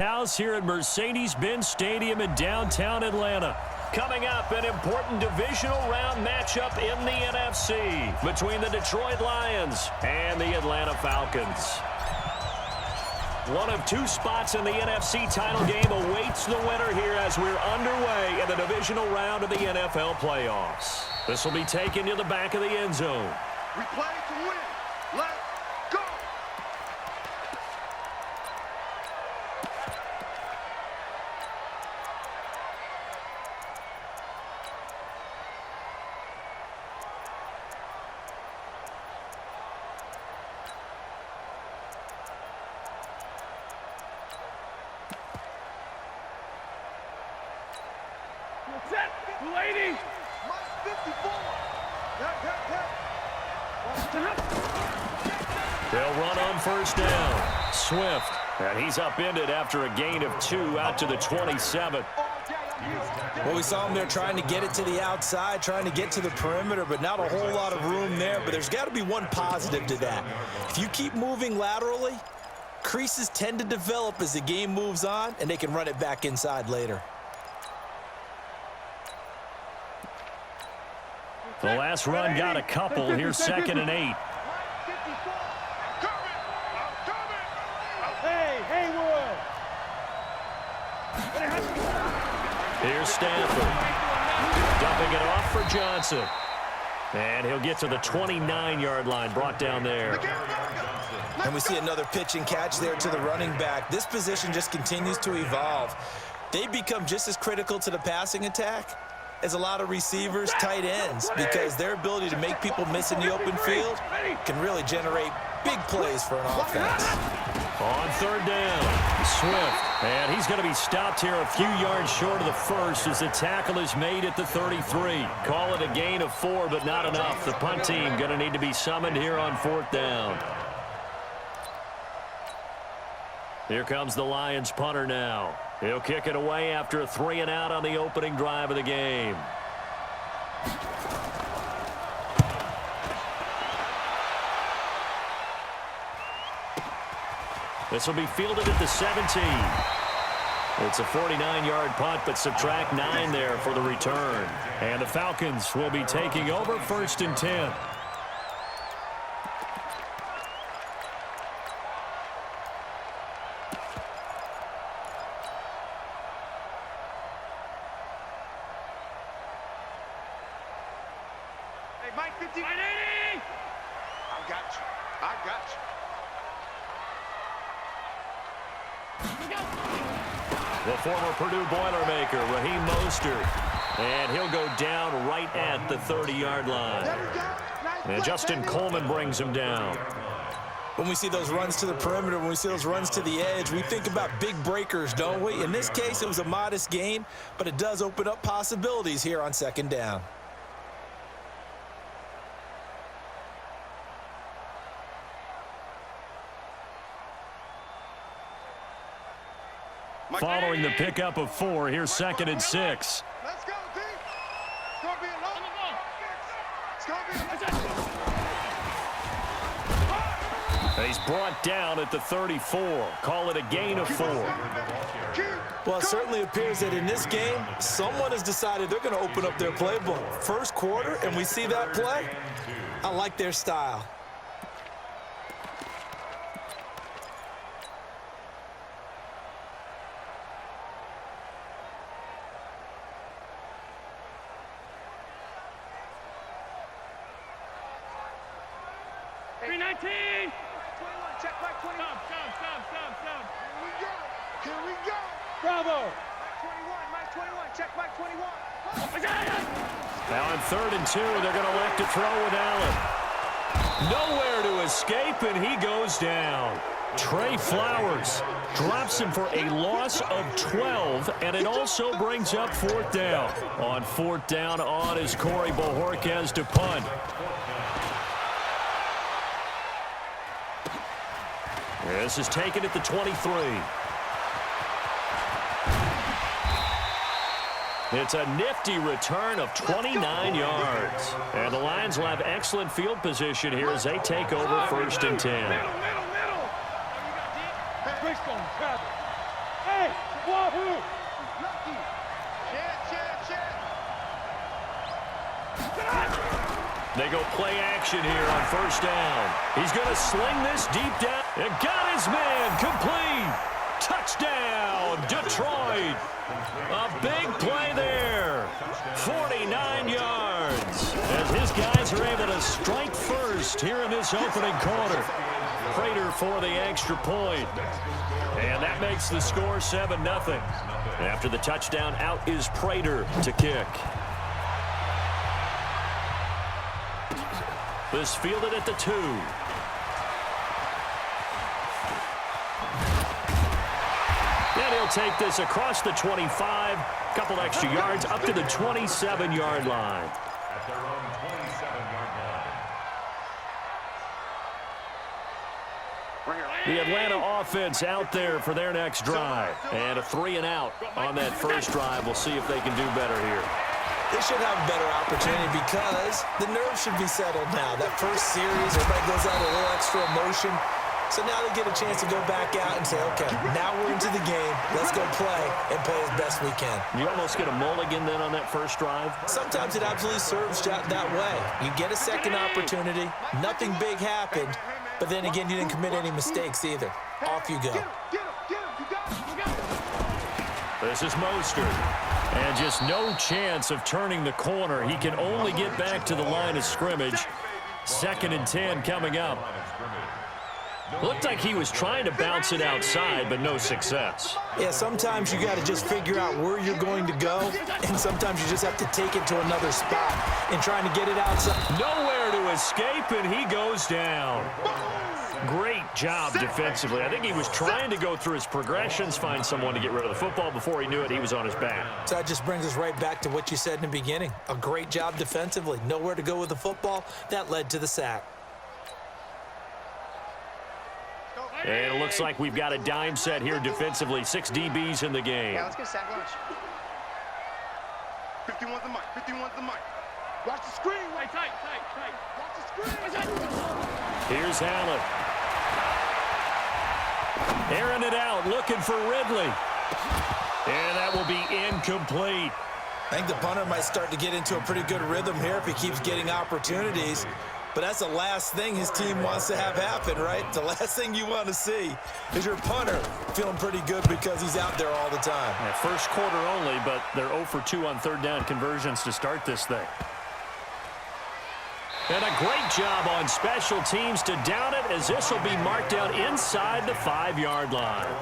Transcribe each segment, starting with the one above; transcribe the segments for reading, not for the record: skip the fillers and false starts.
House here at Mercedes-Benz Stadium in downtown Atlanta. Coming up, an important divisional round matchup in the NFC between the Detroit Lions and the Atlanta Falcons. One of two spots in the NFC title game awaits the winner here as we're underway in the divisional round of the NFL playoffs. This will be taken to the back of the end zone. We play to win. Let's go. Set, lady. Mike 54. They'll run on first down. Swift. And he's upended after a gain of 2 out to the 27. Well, we saw him there trying to get it to the outside, trying to get to the perimeter, but not a whole lot of room there. But there's got to be one positive to that. If you keep moving laterally, creases tend to develop as the game moves on, and they can run it back inside later. The last run got a couple. Here's 2nd and 8. Here's Stanford. Dumping it off for Johnson. And he'll get to the 29-yard line, brought down there. And we see another pitch and catch there to the running back. This position just continues to evolve. They become just as critical to the passing attack as a lot of receivers, tight ends, because their ability to make people miss in the open field can really generate big plays for an offense. On 3rd down, Swift. And he's going to be stopped here a few yards short of the first as the tackle is made at the 33. Call it a gain of 4, but not enough. The punt team going to need to be summoned here on 4th down. Here comes the Lions punter now. He'll kick it away after a 3-and-out on the opening drive of the game. This will be fielded at the 17. It's a 49-yard punt, but subtract 9 there for the return. And the Falcons will be taking over 1st and 10. Hey, Mike 50. I got you. I got you. The former Purdue Boilermaker, Raheem Mostert. And he'll go down right at the 30-yard line. And Justin Coleman brings him down. When we see those runs to the perimeter, when we see those runs to the edge, we think about big breakers, don't we? In this case, it was a modest gain, but it does open up possibilities here on 2nd down. Following the pickup of 4, here's 2nd and 6. Let's go, D. It's going to be a long one. It's going to be a He's brought down at the 34. Call it a gain of 4. Well, it certainly appears that in this game, someone has decided they're going to open up their playbook. First quarter, and we see that play. I like their style. check Mike 21. Stop. Here we go. Bravo. Mike 21, check Mike 21. Now on 3rd and 2, they're going to elect to throw with Allen. Nowhere to escape, and he goes down. Trey Flowers drops him for a loss of 12, and it also brings up 4th down. On 4th down on is Corey Bojorquez to punt. This is taken at the 23. It's a nifty return of 29 yards. And the Lions will have excellent field position here as they take over 1st and 10. Middle. Hey, Lucky. Chance. They go play action here on first down. He's going to sling this deep down. And got his man complete. Touchdown, Detroit. A big play there. 49 yards. As his guys are able to strike first here in this opening quarter. Prater for the extra point. And that makes the score 7-0. After the touchdown, out is Prater to kick. This fielded at the 2. And he'll take this across the 25. Couple extra yards up to the 27-yard line. At their own 27-yard line. The Atlanta offense out there for their next drive. And a 3-and-out on that first drive. We'll see if they can do better here. They should have a better opportunity because the nerves should be settled now. That first series, everybody goes out a little extra emotion. So now they get a chance to go back out and say, okay, now we're into the game. Let's go play and play as best we can. You almost get a mulligan then on that first drive? Sometimes it absolutely serves that way. You get a second opportunity. Nothing big happened. But then again, you didn't commit any mistakes either. Off you go. This is Mostert. And just no chance of turning the corner. He can only get back to the line of scrimmage. 2nd and 10 coming up. Looked like he was trying to bounce it outside, but no success. Yeah, sometimes you got to just figure out where you're going to go, and sometimes you just have to take it to another spot and trying to get it outside. Nowhere to escape, and he goes down. Great job defensively. I think he was trying to go through his progressions, find someone to get rid of the football. Before he knew it, he was on his back. So that just brings us right back to what you said in the beginning. A great job defensively. Nowhere to go with the football. That led to the sack. And it looks like we've got a dime set here defensively. 6 DBs in the game. Yeah, let's get a sack lunch. 51's the mic. 51's the mic. Watch the screen. Tight. Watch the screen. Here's Allen. Airing it out, looking for Ridley. And that will be incomplete. I think the punter might start to get into a pretty good rhythm here if he keeps getting opportunities. But that's the last thing his team wants to have happen, right? The last thing you want to see is your punter feeling pretty good because he's out there all the time. Yeah, first quarter only, but they're 0 for 2 on third down conversions to start this thing. And a great job on special teams to down it, as this will be marked down inside the 5-yard line.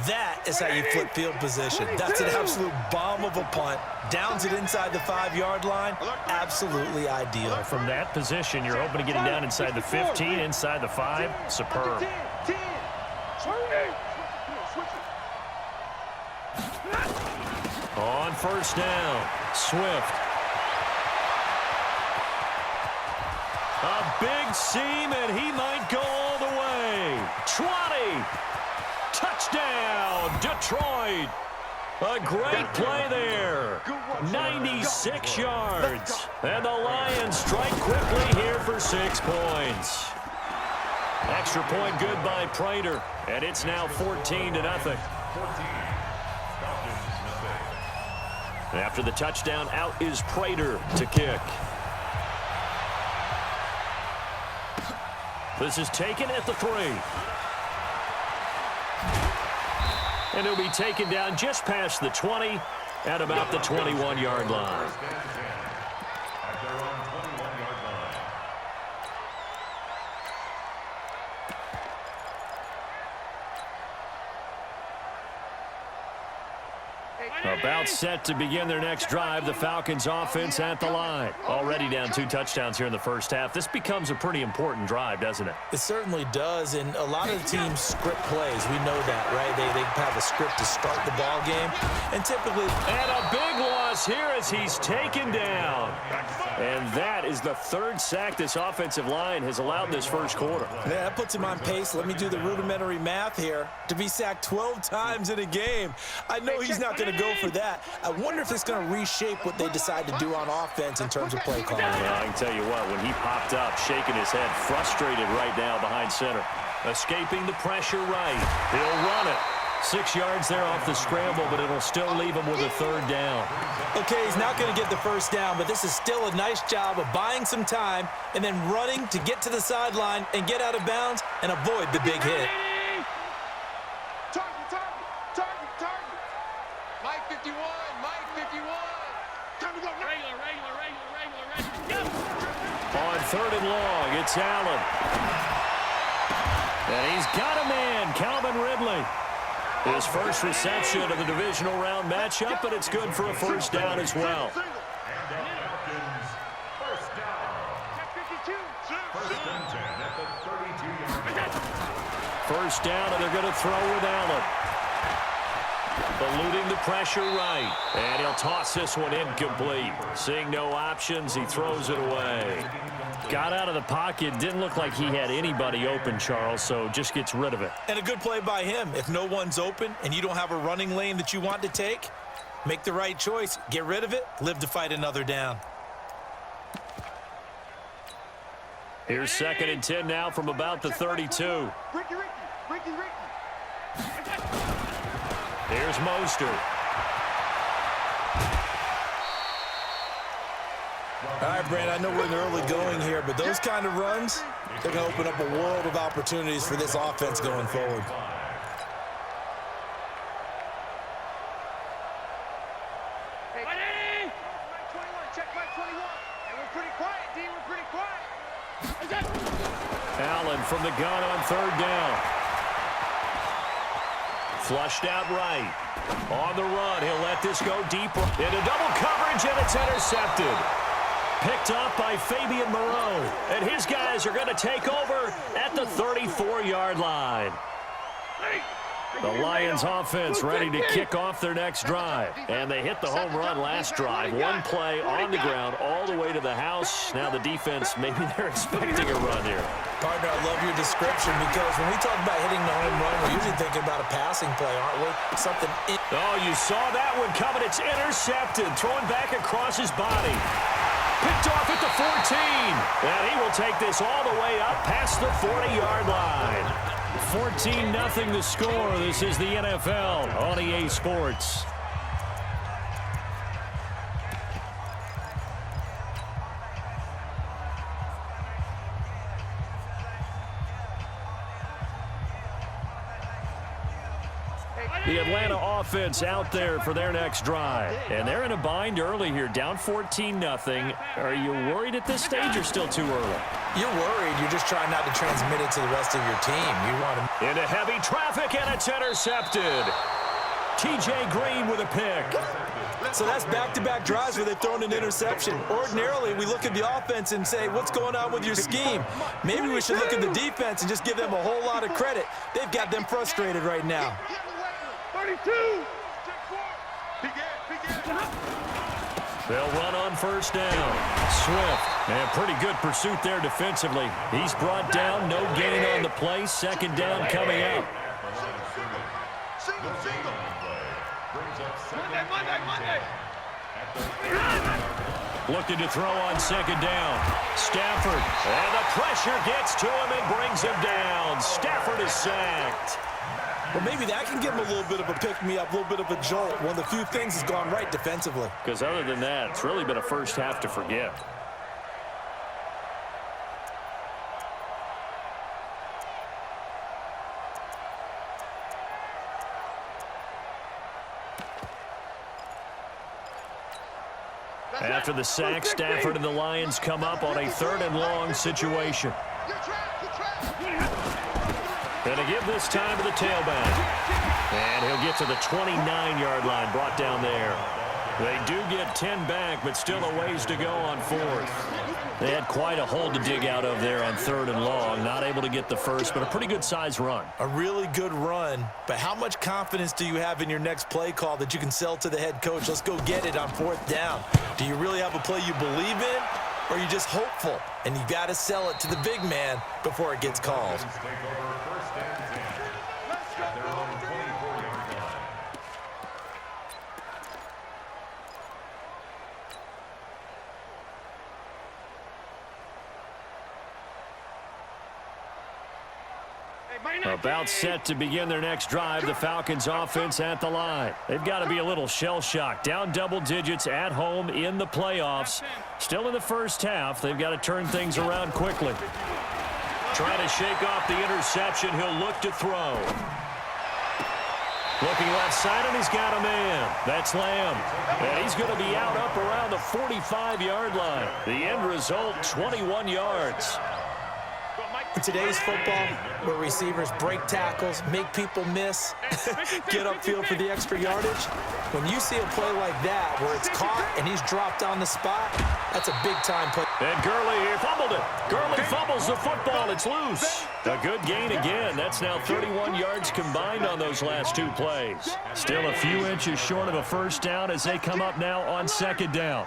That is how you flip field position. That's an absolute bomb of a punt. Downs it inside the 5-yard line. Absolutely ideal. From that position, you're hoping to get it down inside the 15, inside the 5. Superb. On first down, Swift. A big seam, and he might go all the way. 20. Touchdown, Detroit. A great play there. 96 yards. And the Lions strike quickly here for 6 points. Extra point good by Prater. And it's now 14-0. After the touchdown, out is Prater to kick. This is taken at the 3. And it'll be taken down just past the 20 at about the 21-yard line. At their own 21-yard line. About set to begin their next drive. The Falcons offense at the line. Already down 2 touchdowns here in the first half. This becomes a pretty important drive, doesn't it? It certainly does, and a lot of the teams script plays. We know that, right? They have a script to start the ball game, and typically... And a big loss here as he's taken down. And that is the 3rd sack this offensive line has allowed this first quarter. Yeah, that puts him on pace. Let me do the rudimentary math here. To be sacked 12 times in a game, I know he's not going to go for that. I wonder if it's going to reshape what they decide to do on offense in terms of play calling. Well, I can tell you what, when he popped up, shaking his head, frustrated right now behind center. Escaping the pressure right. He'll run it. 6 yards there off the scramble, but it'll still leave him with a third down. Okay, he's not going to get the first down, but this is still a nice job of buying some time and then running to get to the sideline and get out of bounds and avoid the big hit. Target. Mike 51, Mike 51. Time to go. Regular. On third and long, it's Allen. And he's got a man, Calvin Ridley. His first reception of the divisional round matchup, but it's good for a first down as well. And Falcons, first down. First and 10 at the 32-yard line. First down, and they're going to throw with Allen. Eluding the pressure right. And he'll toss this one incomplete. Seeing no options, he throws it away. Got out of the pocket. Didn't look like he had anybody open, Charles, so just gets rid of it. And a good play by him. If no one's open and you don't have a running lane that you want to take, make the right choice. Get rid of it. Live to fight another down. Here's 2nd and 10 now from about the 32. Ricky. Here's Mostert. All right, Brand, I know we're in the early going here, but those kind of runs, they're going to open up a world of opportunities for this offense going forward. Hey, Mike 21, check Mike 21. And we're pretty quiet, D. We're pretty quiet. Allen from the gun on third down. Flushed out right. On the run, he'll let this go deeper. Into double coverage, and it's intercepted. Picked up by Fabian Moreau. And his guys are going to take over at the 34-yard line. The Lions offense ready to kick off their next drive. And they hit the home run last drive. One play on the ground all the way to the house. Now the defense, maybe they're expecting a run here. Partner, I love your description because when we talk about hitting the home run, we're usually thinking about a passing play, aren't we? Something in. Oh, you saw that one coming. It's intercepted. Throwing back across his body. Picked off at the 14. And he will take this all the way up past the 40-yard line. 14-0 the score. This is the NFL on EA Sports. The Atlanta offense out there for their next drive. And they're in a bind early here, down 14-0. Are you worried at this stage or still too early? You're worried. You're just trying not to transmit it to the rest of your team. You want to. Into heavy traffic, and it's intercepted. T.J. Green with a pick. So that's back-to-back drives where they've thrown an interception. Ordinarily, we look at the offense and say, what's going on with your scheme? Maybe we should look at the defense and just give them a whole lot of credit. They've got them frustrated right now. 32. They'll run on first down. Swift, and pretty good pursuit there defensively. He's brought down, no gain on the play. Second down coming out. Monday. Looking to throw on second down. Stafford, and the pressure gets to him and brings him down. Stafford is sacked. Well, maybe that can give him a little bit of a pick-me-up, a little bit of a jolt. One of the few things has gone right defensively. Because other than that, it's really been a first half to forget. After the sack, Stafford and the Lions come up on a third and long situation. Going to give this time to the tailback. And he'll get to the 29-yard line, brought down there. They do get 10 back, but still a ways to go on fourth. They had quite a hole to dig out of there on third and long. Not able to get the first, but a pretty good-sized run. A really good run, but how much confidence do you have in your next play call that you can sell to the head coach? Let's go get it on fourth down. Do you really have a play you believe in, or are you just hopeful? And you got to sell it to the big man before it gets called. About set to begin their next drive, the Falcons offense at the line. They've got to be a little shell-shocked. Down double digits at home in the playoffs. Still in the first half. They've got to turn things around quickly. Trying to shake off the interception. He'll look to throw. Looking left side, and he's got a man. That's Lamb. And he's going to be out up around the 45-yard line. The end result, 21 yards. In today's football, where receivers break tackles, make people miss, get upfield for the extra yardage, when you see a play like that where it's caught and he's dropped on the spot, that's a big-time play. And Gurley here fumbled it. Gurley fumbles the football. It's loose. A good gain again. That's now 31 yards combined on those last two plays. Still a few inches short of a first down as they come up now on second down.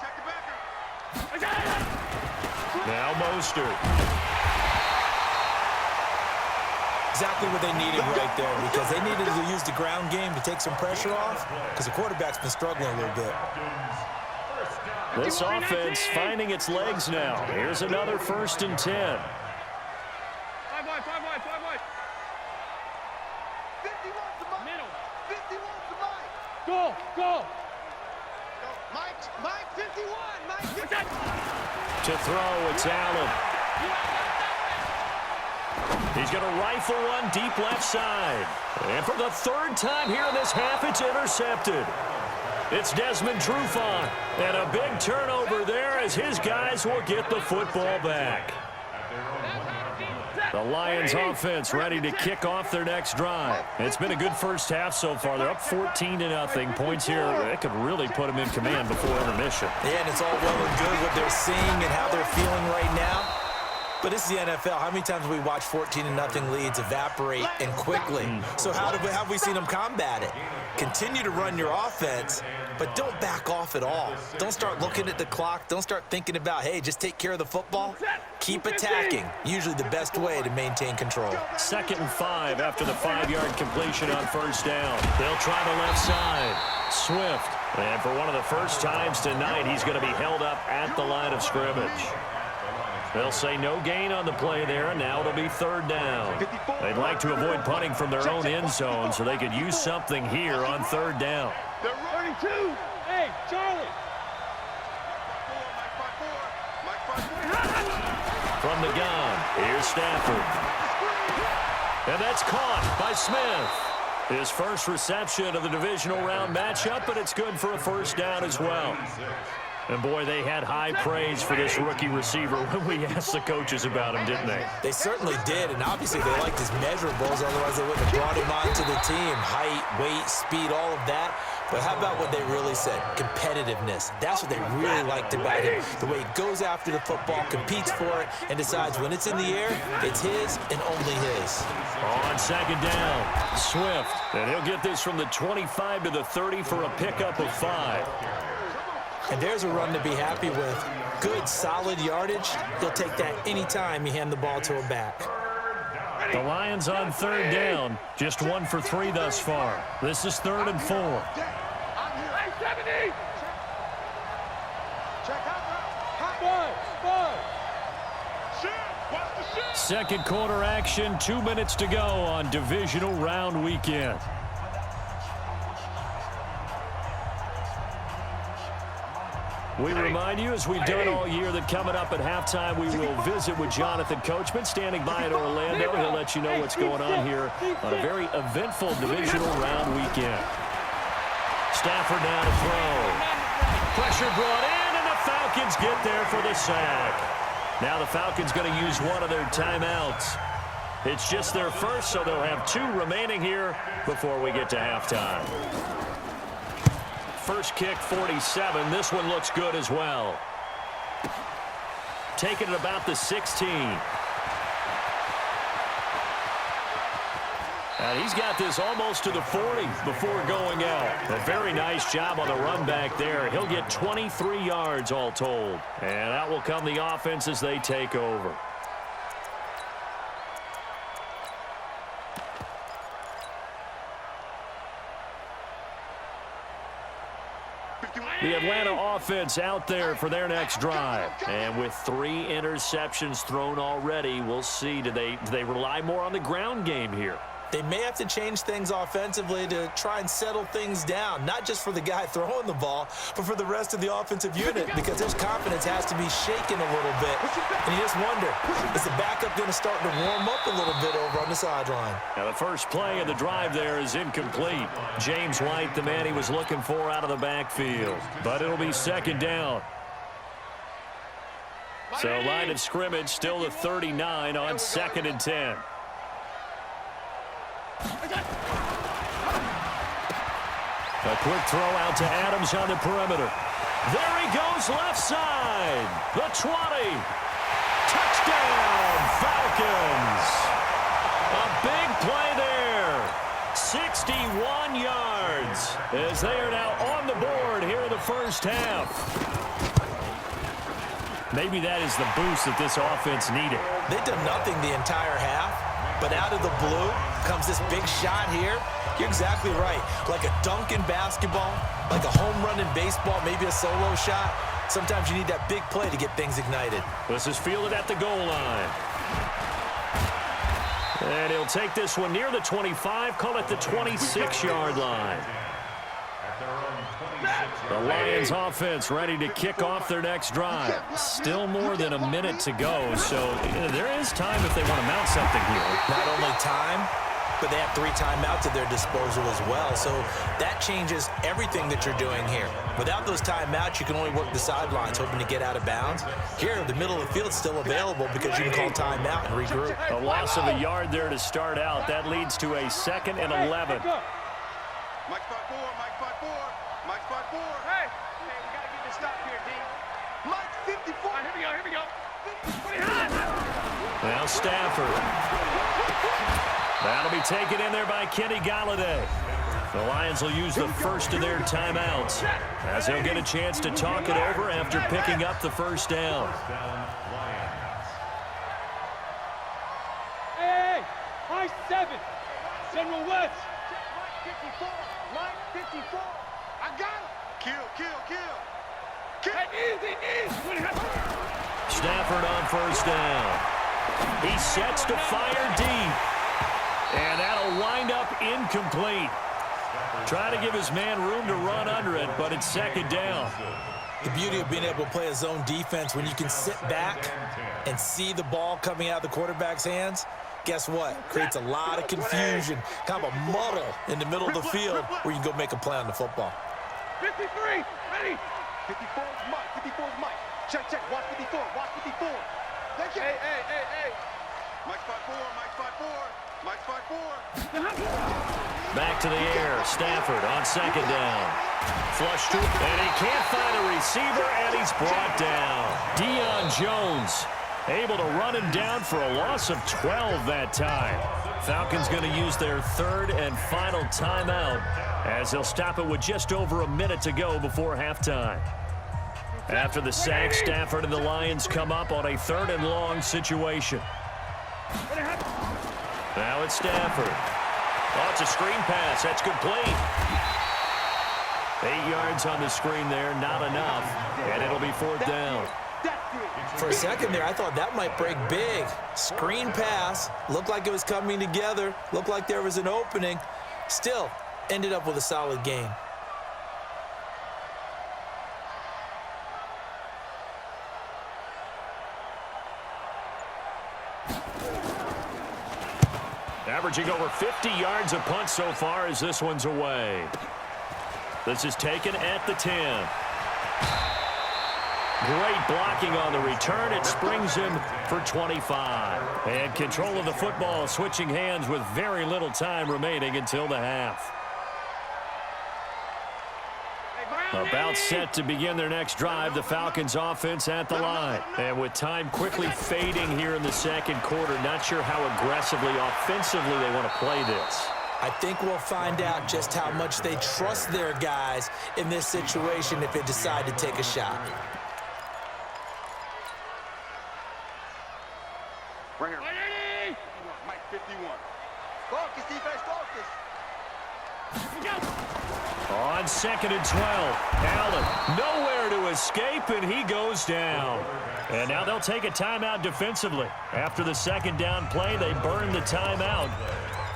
Now Mostert. Exactly what they needed right there, because they needed to use the ground game to take some pressure off, because the quarterback's been struggling a little bit. This offense finding its legs now. Here's another 1st and 10. 5 wide, 5 wide, 5 wide. 51 to Mike. Middle. 51 to Mike. Go, go. Mike 51. Mike 51. To throw, it's Allen. He's going to rifle one deep left side. And for the third time here in this half, it's intercepted. It's Desmond Trufant. And a big turnover there as his guys will get the football back. The Lions offense ready to kick off their next drive. It's been a good first half so far. They're up 14-0. Points here that could really put them in command before intermission. Yeah, and it's all well and good what they're seeing and how they're feeling right now. But this is the NFL. How many times have we watched 14-0 leads evaporate and quickly? So how have we seen them combat it? Continue to run your offense, but don't back off at all. Don't start looking at the clock. Don't start thinking about, hey, just take care of the football. Keep attacking. Usually the best way to maintain control. 2nd and 5 after the 5-yard completion on first down. They'll try the left side. Swift. And for one of the first times tonight, he's going to be held up at the line of scrimmage. They'll say no gain on the play there, and now it'll be 3rd down. They'd like to avoid punting from their own end zone, so they could use something here on 3rd down. 32. Hey, Charlie. From the gun, here's Stafford. And that's caught by Smith. His first reception of the divisional round matchup, but it's good for a first down as well. And, boy, they had high praise for this rookie receiver when we asked the coaches about him, didn't they? They certainly did, and obviously they liked his measurables, otherwise they wouldn't have brought him onto the team. Height, weight, speed, all of that. But how about what they really said? Competitiveness. That's what they really liked about him. The way he goes after the football, competes for it, and decides when it's in the air, it's his and only his. On 2nd down, Swift. And he'll get this from the 25 to the 30 for a pickup of 5. And there's a run to be happy with. Good, solid yardage. He'll take that anytime you hand the ball to a back. The Lions on 3rd down. Just 1 for 3 thus far. This is 3rd and 4. Hey, 70. Check out. 5. Second quarter action, 2 minutes to go on divisional round weekend. We remind you, as we've done all year, that coming up at halftime, we will visit with Jonathan Coachman, standing by in Orlando. He'll let you know what's going on here on a very eventful divisional round weekend. Stafford now to throw. Pressure brought in, and the Falcons get there for the sack. Now the Falcons going to use one of their timeouts. It's just their first, so they'll have 2 remaining here before we get to halftime. First kick, 47. This one looks good as well. Taking it about the 16. And he's got this almost to the 40 before going out. A very nice job on the run back there. He'll get 23 yards all told. And out will come the offense as they take over. The Atlanta offense out there for their next drive. And with 3 interceptions thrown already, we'll see. Do they rely more on the ground game here? They may have to change things offensively to try and settle things down, not just for the guy throwing the ball, but for the rest of the offensive unit, because his confidence has to be shaken a little bit. And you just wonder, is the backup going to start to warm up a little bit over on the sideline? Now the first play of the drive there is incomplete. James White, the man he was looking for out of the backfield. But it'll be second down. So line of scrimmage still the 39 on 2nd and 10. A quick throw out to Adams on the perimeter. There he goes left side. The 20. Touchdown, Falcons. A big play there. 61 yards as they are now on the board here in the first half. Maybe that is the boost that this offense needed. They've done nothing the entire half, but out of the blue comes this big shot here. You're exactly right. Like a dunk in basketball, like a home run in baseball, maybe a solo shot. Sometimes you need that big play to get things ignited. This is fielded at the goal line. And he'll take this one near the 25, call it the 26-yard line. The Lions offense ready to kick off their next drive. Still more than a minute to go, so there is time if they want to mount something here. Not only time, but they have 3 timeouts at their disposal as well, so that changes everything that you're doing here. Without those timeouts, you can only work the sidelines, hoping to get out of bounds. Here, the middle of the field's still available because you can call timeout and regroup. A loss of a yard there to start out. That leads to a 2nd and 11. Mike 5-4, Mike 5-4, Mike 5-4. Hey, we got to get this stop here, D. Mike 54. Here we go, here we go. Now Stafford. That'll be taken in there by Kenny Galladay. The Lions will use the first of their timeouts as they'll get a chance to talk it over after picking up the first down. Hey, high 7. General West. Mike 54, Mike 54. I got him. Kill. Hey, easy. Stafford on first down. He sets to fire deep. And that'll wind up incomplete. Trying to give his man room to run under it, but it's 2nd down. The beauty of being able to play a zone defense when you can sit back and see the ball coming out of the quarterback's hands, guess what? Creates a lot of confusion, kind of a muddle in the middle of the field where you can go make a play on the football. 53, ready. 54 is Mike, 54 is Mike. Check, watch 54, watch 54. Hey. Mike 5-4, Mike 5-4, Mike 5-4. Back to the air. Stafford on 2nd down. Flush to, and he can't find a receiver, and he's brought down. Deion Jones able to run him down for a loss of 12 that time. Falcons going to use their 3rd and final timeout as they'll stop it with just over a minute to go before halftime. After the sack, Stafford and the Lions come up on a 3rd and long situation. Now it's Stafford. Oh, it's a screen pass. That's complete. 8 yards on the screen there, not enough. And it'll be 4th down. For a second there, I thought that might break big. Screen pass. Looked like it was coming together. Looked like there was an opening. Still, ended up with a solid game. Averaging over 50 yards a punt so far as this one's away. This is taken at the 10. Great blocking on the return. It springs him for 25. And control of the football switching hands with very little time remaining until the half. About set to begin their next drive, the Falcons offense at the line. And with time quickly fading here in the 2nd quarter, not sure how aggressively, offensively they want to play this. I think we'll find out just how much they trust their guys in this situation if they decide to take a shot. Right here. Mike 51. Focus, defense, focus. On On 2nd and 12, Allen nowhere to escape, and he goes down. And now they'll take a timeout defensively. After the second down play, they burn the timeout,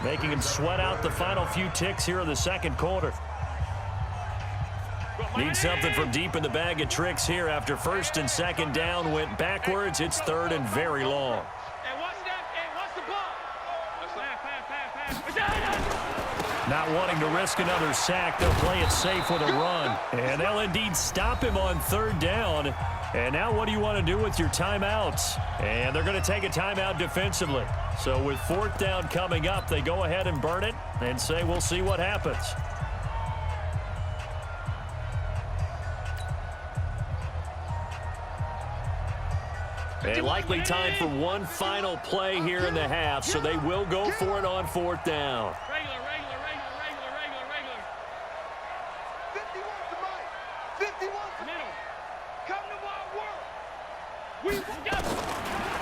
making him sweat out the final few ticks here in the second quarter. Need something from deep in the bag of tricks here after 1st and 2nd down went backwards. It's 3rd and very long. Not wanting to risk another sack, they'll play it safe with a run. And they'll indeed stop him on 3rd down. And now what do you want to do with your timeouts? And they're going to take a timeout defensively. So with 4th down coming up, they go ahead and burn it and say we'll see what happens. A likely time for one final play here in the half, so they will go for it on 4th down. Regular. 51's the mic. 51's the middle. Come to my work.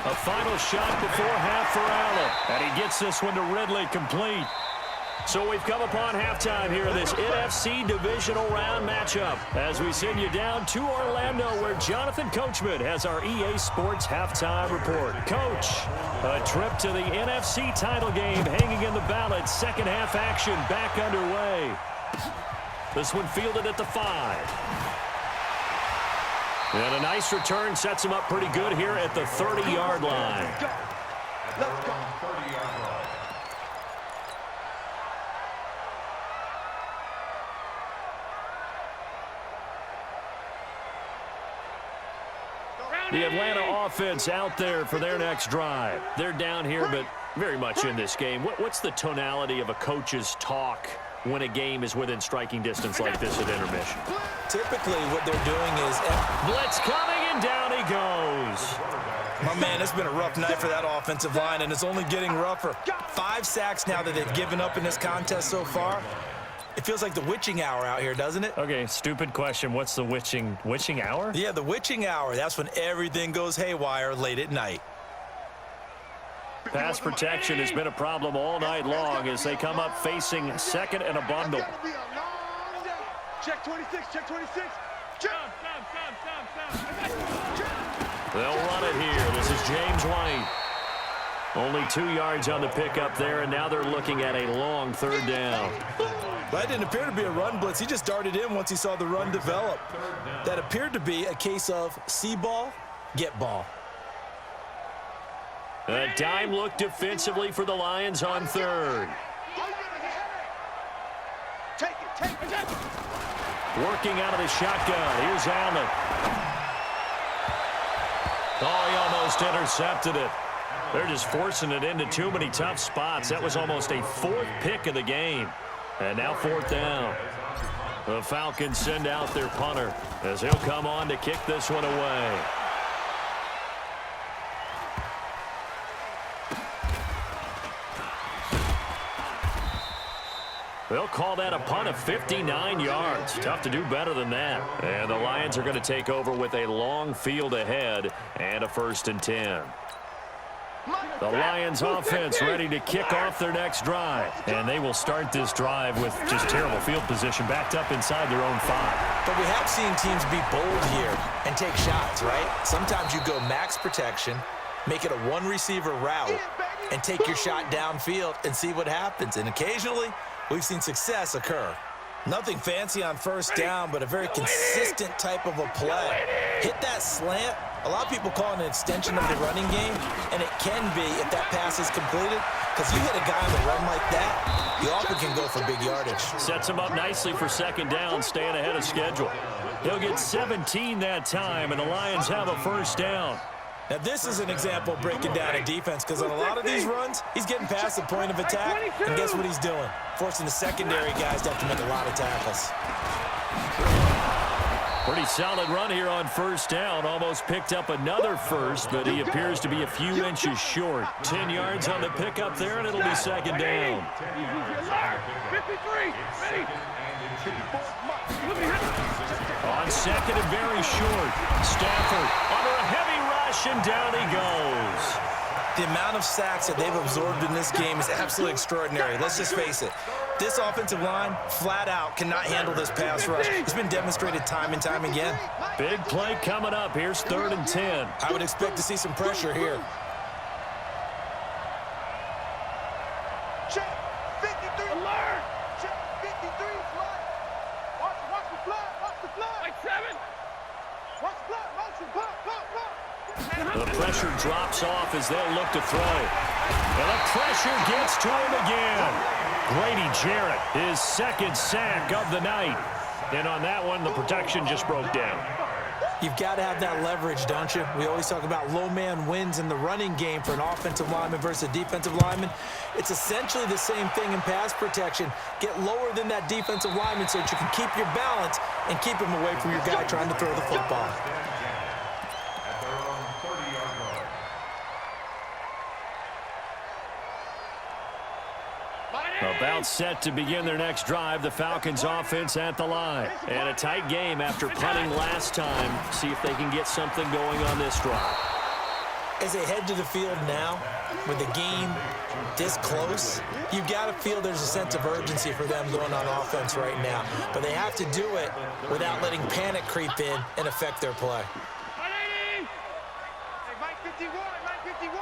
A final shot before half for Allen. And he gets this one to Ridley complete. So we've come upon halftime here in this NFC divisional round matchup as we send you down to Orlando where Jonathan Coachman has our EA Sports halftime report. Coach, a trip to the NFC title game hanging in the balance. Second half action back underway. This one fielded at the 5. And a nice return sets him up pretty good here at the 30-yard line. Let's go. The Atlanta offense out there for their next drive. They're down here, but very much in this game. What's the tonality of a coach's talk when a game is within striking distance like this at intermission? Typically, what they're doing is... Blitz coming, and down he goes. My man, it's been a rough night for that offensive line, and it's only getting rougher. 5 sacks now that they've given up in this contest so far. It feels like the witching hour out here, doesn't it? Okay, stupid question. What's the witching hour? Yeah, the witching hour. That's when everything goes haywire late at night. Pass protection has been a problem all night long as they come up facing 2nd and a bundle. Check 26, check 26. Stop. They'll run it here. This is James White. Only 2 yards on the pickup there, and now they're looking at a long 3rd down. That didn't appear to be a run blitz. He just darted in once he saw the run develop. That appeared to be a case of see ball, get ball. A dime look defensively for the Lions on 3rd. Take it. Working out of the shotgun. Here's Allen. Oh, he almost intercepted it. They're just forcing it into too many tough spots. That was almost a 4th pick of the game. And now 4th down. The Falcons send out their punter as he'll come on to kick this one away. They'll call that a punt of 59 yards. Tough to do better than that. And the Lions are going to take over with a long field ahead and a 1st and 10. The Lions offense ready to kick off their next drive. And they will start this drive with just terrible field position backed up inside their own 5. But we have seen teams be bold here and take shots, right? Sometimes you go max protection, make it a one-receiver route, and take your shot downfield and see what happens. And occasionally, we've seen success occur. Nothing fancy on 1st down, but a very consistent type of a play. Hit that slant. A lot of people call it an extension of the running game, and it can be if that pass is completed, because you hit a guy on the run like that, you often can go for big yardage. Sets him up nicely for 2nd down, staying ahead of schedule. He'll get 17 that time, and the Lions have a 1st down. Now, this is an example of breaking down a defense, because on a lot of these runs, he's getting past the point of attack, and guess what he's doing? Forcing the secondary guys to have to make a lot of tackles. Pretty solid run here on 1st down. Almost picked up another first, but he appears to be a few inches short. 10 yards on the pickup there, and it'll be 2nd down. 53, ready. On 2nd and very short. Stafford under a heavy rush, and down he goes. The amount of sacks that they've absorbed in this game is absolutely extraordinary. Let's just face it. This offensive line, flat out, cannot handle this pass rush. It's been demonstrated time and time again. Big play coming up. Here's 3rd and 10. I would expect to see some pressure here. Check 53. Alert. Check 53. Fly. Watch the fly. Watch the fly. Like 7. Watch the fly. Motion. Pop. The pressure drops off as they'll look to throw. And the pressure gets to him again. Grady Jarrett, his 2nd sack of the night. And on that one, the protection just broke down. You've got to have that leverage, don't you? We always talk about low man wins in the running game for an offensive lineman versus a defensive lineman. It's essentially the same thing in pass protection. Get lower than that defensive lineman so that you can keep your balance and keep him away from your guy trying to throw the football. At their own 30-yard line. About set to begin their next drive, the Falcons offense at the line. And a tight game after punting last time. See if they can get something going on this drive. As they head to the field now, with the game this close, you've got to feel there's a sense of urgency for them going on offense right now. But they have to do it without letting panic creep in and affect their play. Hey, Mike 51. Mike 51.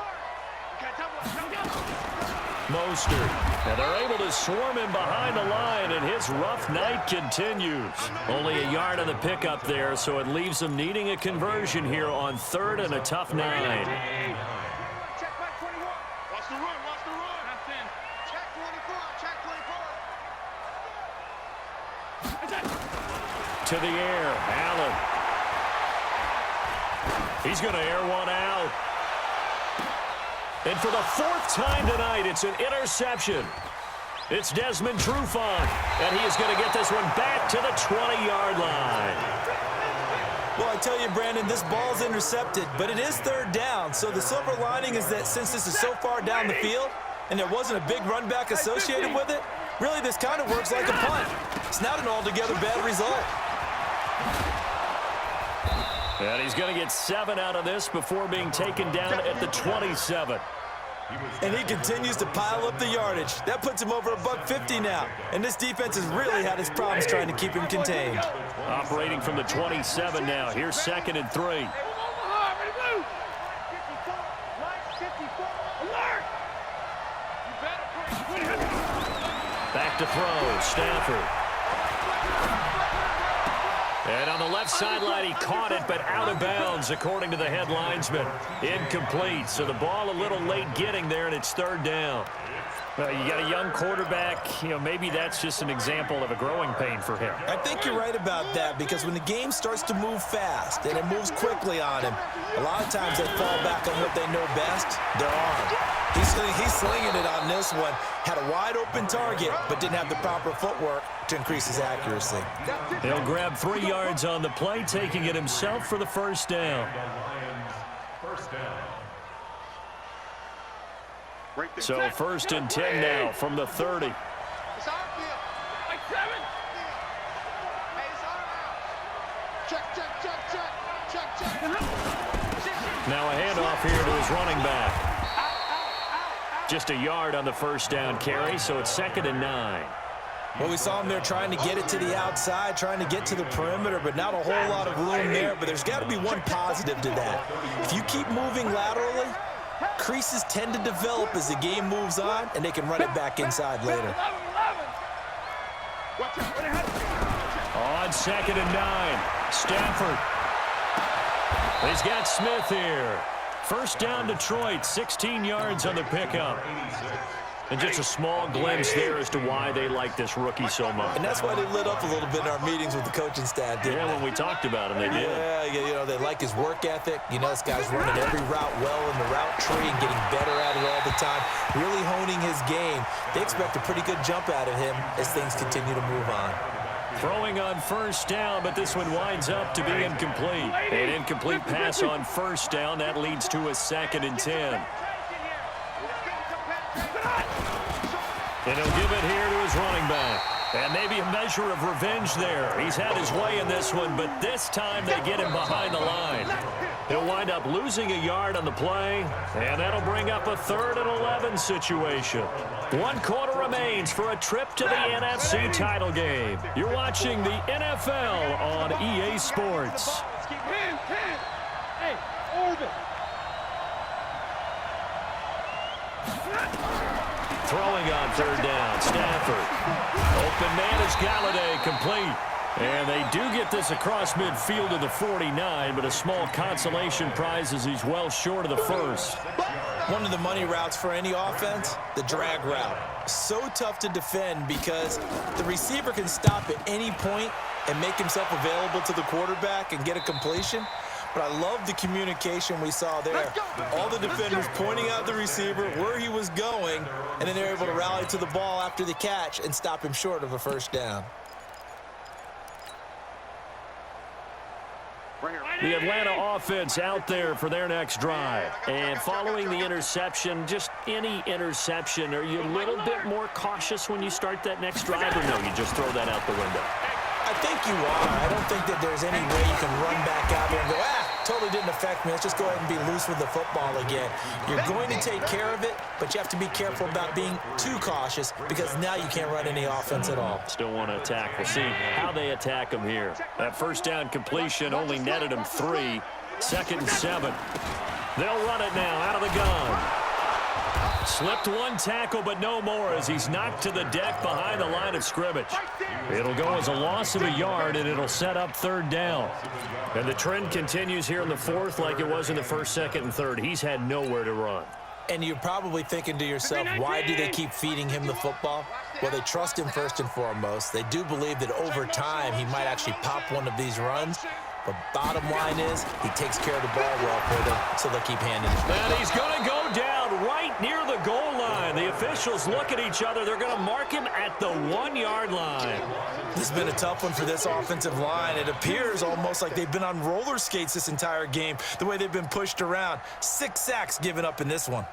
Mostert. And they're able to swarm him behind the line, and his rough night continues. Only a yard on the pickup there, so it leaves them needing a conversion here on 3rd and a tough 9. Check Mike 21. Watch the run. Watch the run. Half 10. Check 24. Check 24. To the air, Allen. He's going to air one out. And for the 4th time tonight, it's an interception. It's Desmond Trufant, and he is going to get this one back to the 20-yard line. Well, I tell you, Brandon, this ball's intercepted, but it is 3rd down. So the silver lining is that since this is so far down the field and there wasn't a big run back associated with it, really this kind of works like a punt. It's not an altogether bad result. And he's going to get 7 out of this before being taken down at the 27. And he continues to pile up the yardage. That puts him over $150 now. And this defense has really had its problems trying to keep him contained. Operating from the 27 now. Here's 2nd and 3. Back to throw, Stafford. And on the left sideline, he caught it, but out of bounds, according to the head linesman. Incomplete, so the ball a little late getting there, and it's 3rd down. Well, you got a young quarterback. Maybe that's just an example of a growing pain for him. I think you're right about that, because when the game starts to move fast and it moves quickly on him, a lot of times they fall back on what they know best, their arm. He's slinging it on this one. Had a wide open target, but didn't have the proper footwork to increase his accuracy. He'll grab 3 yards on the play, taking it himself for the 1st down. First down. So 1st and 10 now from the 30. It's our field. Like 7. Hey, it's our out. Check. Now a handoff here to his running back. Just a yard on the 1st down carry, so it's 2nd and 9. Well, we saw him there trying to get it to the outside, trying to get to the perimeter, but not a whole lot of room there. But there's got to be one positive to that. If you keep moving laterally, creases tend to develop as the game moves on, and they can run it back inside later. On 2nd and 9, Stafford. He's got Smith here. 1st down Detroit, 16 yards on the pickup. And just a small glimpse there as to why they like this rookie so much. And that's why they lit up a little bit in our meetings with the coaching staff, didn't they? When we talked about him, they did. Yeah, they like his work ethic. This guy's running every route well in the route tree and getting better at it all the time, really honing his game. They expect a pretty good jump out of him as things continue to move on. Throwing on 1st down, but this one winds up to be incomplete. An incomplete pass on 1st down. That leads to a 2nd and 10. And he'll give it here to his running back. And maybe a measure of revenge there. He's had his way in this one, but this time they get him behind the line. He'll wind up losing a yard on the play, and that'll bring up a 3rd and 11 situation. 1 quarter remains for a trip to the NFC title game. You're watching the NFL on EA Sports. Hey, orbit. Throwing on 3rd down, Stafford. Open man is Galladay, complete. And they do get this across midfield to the 49, but a small consolation prize as he's well short of the first. One of the money routes for any offense, the drag route. So tough to defend because the receiver can stop at any point and make himself available to the quarterback and get a completion. But I love the communication we saw there. All the defenders pointing out the receiver, where he was going, and then they're able to rally to the ball after the catch and stop him short of a 1st down. The Atlanta offense out there for their next drive. And following the interception, just any interception, are you a little bit more cautious when you start that next drive, or no, you just throw that out the window? I think you are. I don't think that there's any way you can run back out there and go, totally didn't affect me. Let's just go ahead and be loose with the football again. You're going to take care of it, but you have to be careful about being too cautious because now you can't run any offense at all. Still want to attack. We'll see how they attack him here. That 1st down completion only netted him 3. 2nd and 7. They'll run it now out of the gun. Slipped 1 tackle, but no more as he's knocked to the deck behind the line of scrimmage. It'll go as a loss of a yard, and it'll set up 3rd down. And the trend continues here in the 4th like it was in the 1st, 2nd, and 3rd. He's had nowhere to run. And you're probably thinking to yourself, why do they keep feeding him the football? Well, they trust him first and foremost. They do believe that over time he might actually pop one of these runs. But bottom line is he takes care of the ball well for them, so they'll keep handing it. And he's going to go down right near the goal line. The officials look at each other. They're going to mark him at the 1-yard line. This has been a tough one for this offensive line. It appears almost like they've been on roller skates this entire game, the way they've been pushed around. 6 sacks given up in this one.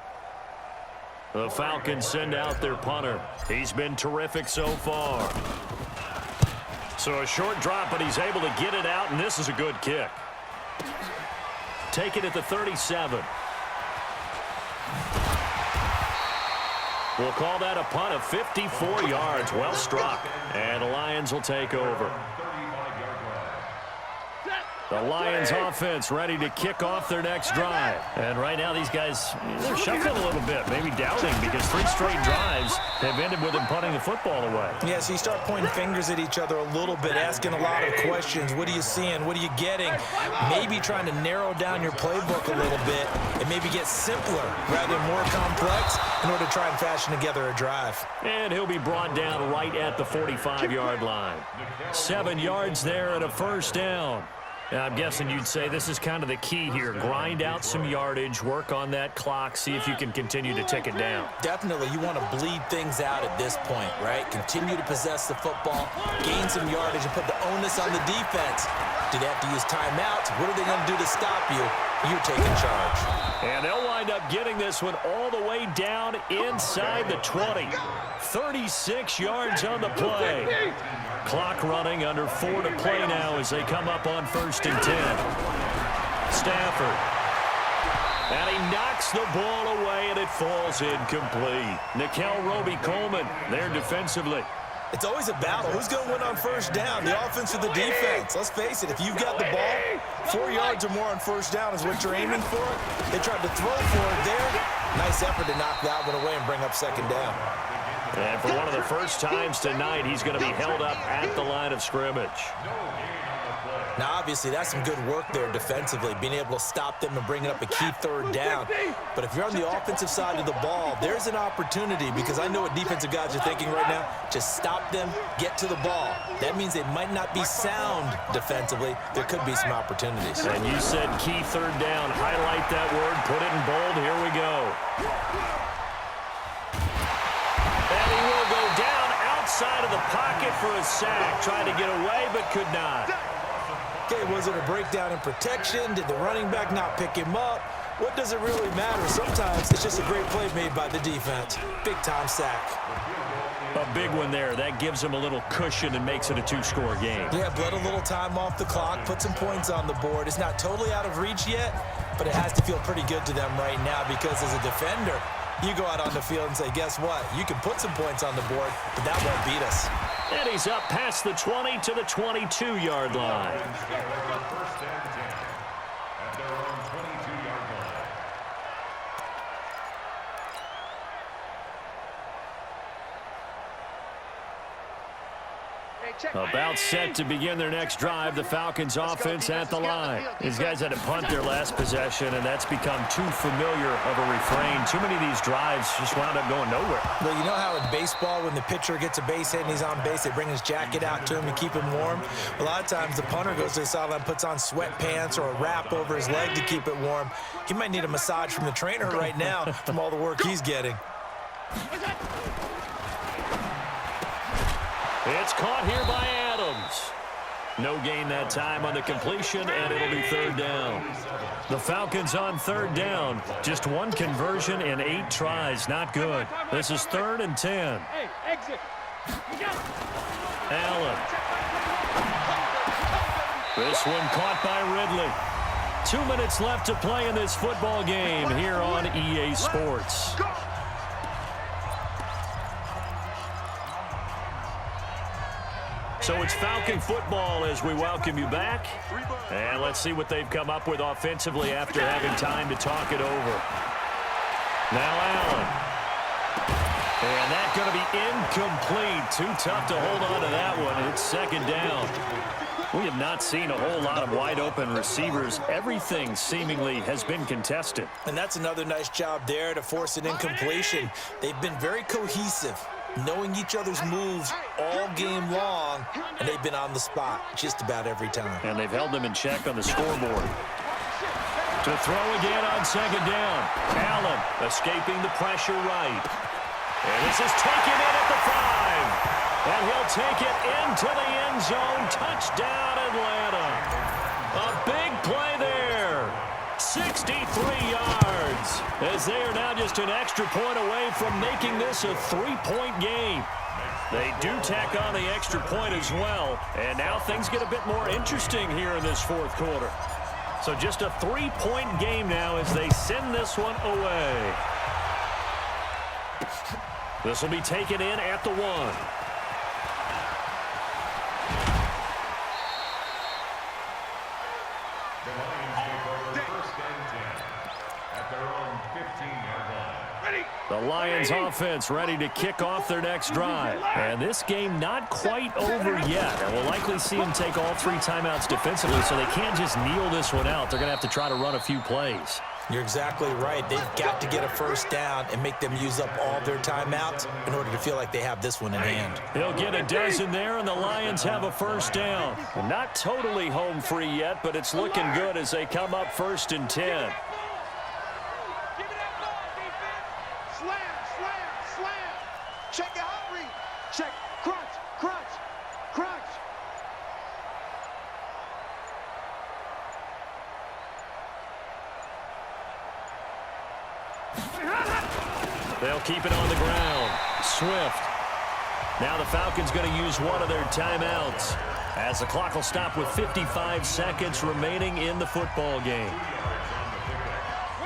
The Falcons send out their punter. He's been terrific so far. So a short drop, but he's able to get it out, and this is a good kick. Take it at the 37. We'll call that a punt of 54 yards. Well struck. And the Lions will take over. The Lions offense ready to kick off their next drive. And right now these guys, they're shuffling a little bit, maybe doubting, because 3 straight drives have ended with them punting the football away. Yeah, so you start pointing fingers at each other a little bit, asking a lot of questions. What are you seeing? What are you getting? Maybe trying to narrow down your playbook a little bit and maybe get simpler rather than more complex in order to try and fashion together a drive. And he'll be brought down right at the 45-yard line. 7 yards there and a 1st down. Now, I'm guessing you'd say this is kind of the key here. Grind out some yardage, work on that clock, see if you can continue to tick it down. Definitely, you want to bleed things out at this point, right? Continue to possess the football, gain some yardage, and put the onus on the defense. Do they have to use timeouts? What are they going to do to stop you? You're taking charge. And they'll wind up getting this one all the way down inside the 20. 36 yards on the play. Clock running, under 4 to play now as they come up on 1st and 10. Stafford. And he knocks the ball away, and it falls incomplete. Nikel Roby-Coleman there defensively. It's always a battle. Who's going to win on 1st down, the offense or the defense? Let's face it, if you've got the ball, 4 yards or more on 1st down is what you're aiming for. They tried to throw for it there. Nice effort to knock that one away and bring up 2nd down. And for one of the first times tonight, he's going to be held up at the line of scrimmage. Now, obviously, that's some good work there defensively, being able to stop them and bringing up a key 3rd down. But if you're on the offensive side of the ball, there's an opportunity, because I know what defensive guys are thinking right now. Just stop them, get to the ball. That means they might not be sound defensively. There could be some opportunities. And you said key 3rd down. Highlight that word, put it in bold. Here we go. And he will go down outside of the pocket for a sack. Tried to get away, but could not. Okay, was it a breakdown in protection? Did the running back not pick him up? What does it really matter? Sometimes it's just a great play made by the defense. Big-time sack. A big one there. That gives them a little cushion and makes it a two-score game. Yeah, let a little time off the clock, put some points on the board. It's not totally out of reach yet, but it has to feel pretty good to them right now because as a defender, you go out on the field and say, guess what? You can put some points on the board, but that won't beat us. And he's up past the 20 to the 22-yard line. First and 10 at their own 22-yard line. About set to begin their next drive. The Falcons offense at the line. These guys had to punt their last possession, and that's become too familiar of a refrain. Too many of these drives just wound up going nowhere. Well, you know how in baseball, when the pitcher gets a base hit and he's on base, they bring his jacket out to him to keep him warm? A lot of times the punter goes to the sideline, puts on sweatpants or a wrap over his leg to keep it warm. He might need a massage from the trainer right now from all the work he's getting. It's caught here by Adams. No gain that time on the completion, and it'll be third down. The Falcons on third down. Just one conversion in 8 tries. Not good. This is 3rd and 10. Hey, exit. Allen. This one caught by Ridley. 2 minutes left to play in this football game here on EA Sports. So it's Falcon football as we welcome you back. And let's see what they've come up with offensively after having time to talk it over. Now Allen. And that's going to be incomplete. Too tough to hold on to that one. It's second down. We have not seen a whole lot of wide-open receivers. Everything seemingly has been contested. And that's another nice job there to force an incompletion. They've been very cohesive, knowing each other's moves all game long, and they've been on the spot just about every time. And they've held them in check on the scoreboard. To throw again on second down. Allen escaping the pressure right. And this is taken in at the 5. And he'll take it into the end zone. Touchdown, Atlanta. A big play there. 63 yards. As they are now just an extra point away from making this a 3-point game. They do tack on the extra point as well. And now things get a bit more interesting here in this fourth quarter. So just a 3-point game now as they send this one away. This will be taken in at the 1. The Lions take over first and 10 at their own 15-yard line. The Lions offense ready to kick off their next drive. And this game not quite over yet. And we'll likely see them take all 3 timeouts defensively, so they can't just kneel this one out. They're going to have to try to run a few plays. You're exactly right. They've got to get a first down and make them use up all their timeouts in order to feel like they have this one in hand. He'll get a dozen there, and the Lions have a first down. Not totally home free yet, but it's looking good as they come up 1st and 10. Check out, read. Check. Crunch, crunch, crunch. They'll keep it on the ground. Swift. Now the Falcons going to use one of their timeouts as the clock will stop with 55 seconds remaining in the football game.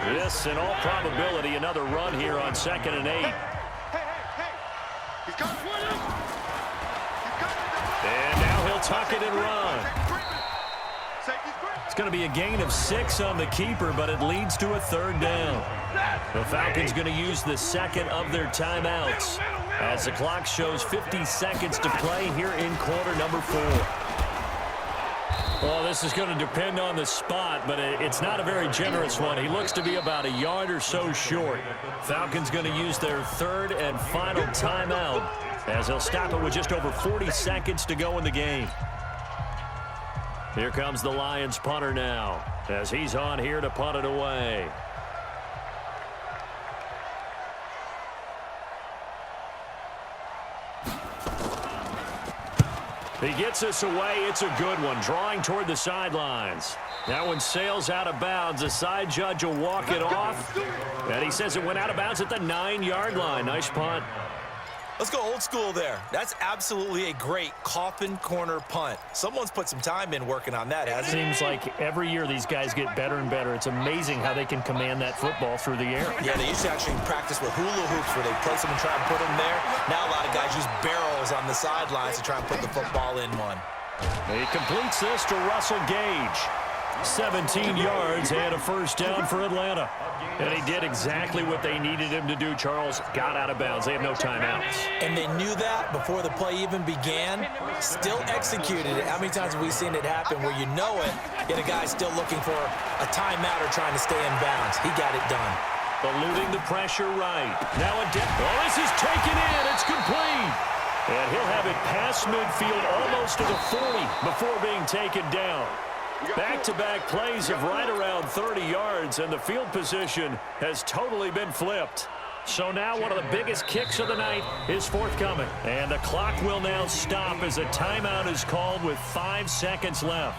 This, in all probability, another run here on 2nd and 8. He's coming. And now he'll tuck it and run. It's going to be a gain of 6 on the keeper, but it leads to a 3rd down. The Falcons going to use the second of their timeouts as the clock shows 50 seconds to play here in quarter number 4. Well, this is going to depend on the spot, but it's not a very generous one. He looks to be about a yard or so short. Falcons going to use their 3rd and final timeout as they'll stop it with just over 40 seconds to go in the game. Here comes the Lions punter now as he's on here to punt it away. He gets us away. It's a good one, drawing toward the sidelines. That one sails out of bounds. The side judge will walk it off. And he says it went out of bounds at the 9-yard line. Nice punt. Let's go old school there. That's absolutely a great coffin corner punt. Someone's put some time in working on that, hasn't it? Seems like every year these guys get better and better. It's amazing how they can command that football through the air. Yeah, they used to actually practice with hula hoops where they place them and try and put them there. Now a lot of guys use barrels on the sidelines to try and put the football in one. He completes this to Russell Gage. 17 yards and a first down for Atlanta. And he did exactly what they needed him to do, Charles. Got out of bounds. They have no timeouts. And they knew that before the play even began. Still executed it. How many times have we seen it happen where you know it, yet a guy's still looking for a timeout or trying to stay in bounds? He got it done. Eluding the pressure right. Now a dip. Oh, this is taken in. It's complete. And he'll have it past midfield almost to the 40 before being taken down. Back-to-back plays of right around 30 yards, and the field position has totally been flipped. So now one of the biggest kicks of the night is forthcoming. And the clock will now stop as a timeout is called with 5 seconds left.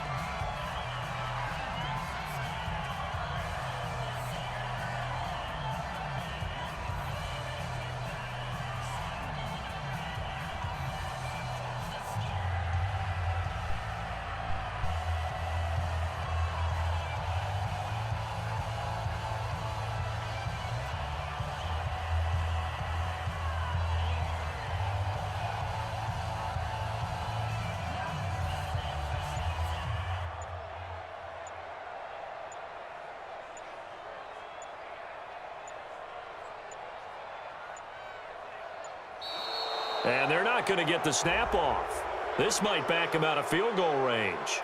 And they're not going to get the snap off. This might back him out of field goal range.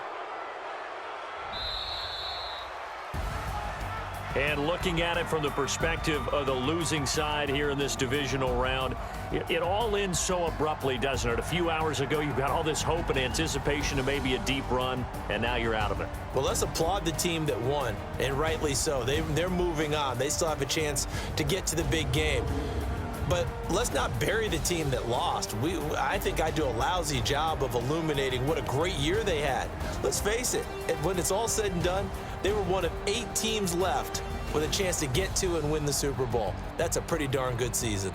And looking at it from the perspective of the losing side here in this divisional round, it all ends so abruptly, doesn't it? A few hours ago, you've got all this hope and anticipation of maybe a deep run, and now you're out of it. Well, let's applaud the team that won, and rightly so. They're moving on. They still have a chance to get to the big game. But let's not bury the team that lost. I think I do a lousy job of illuminating what a great year they had. Let's face it, when it's all said and done, they were one of 8 teams left with a chance to get to and win the Super Bowl. That's a pretty darn good season.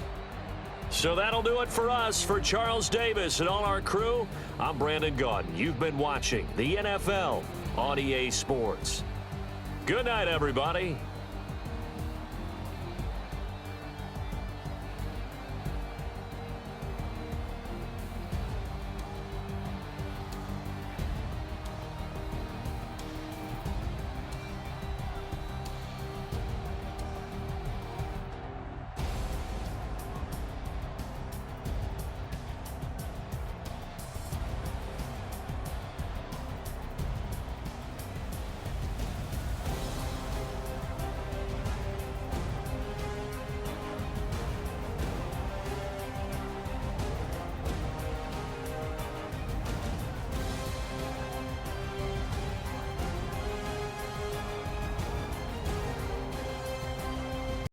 So that'll do it for us. For Charles Davis and all our crew, I'm Brandon Gaudin. You've been watching the NFL on EA Sports. Good night, everybody.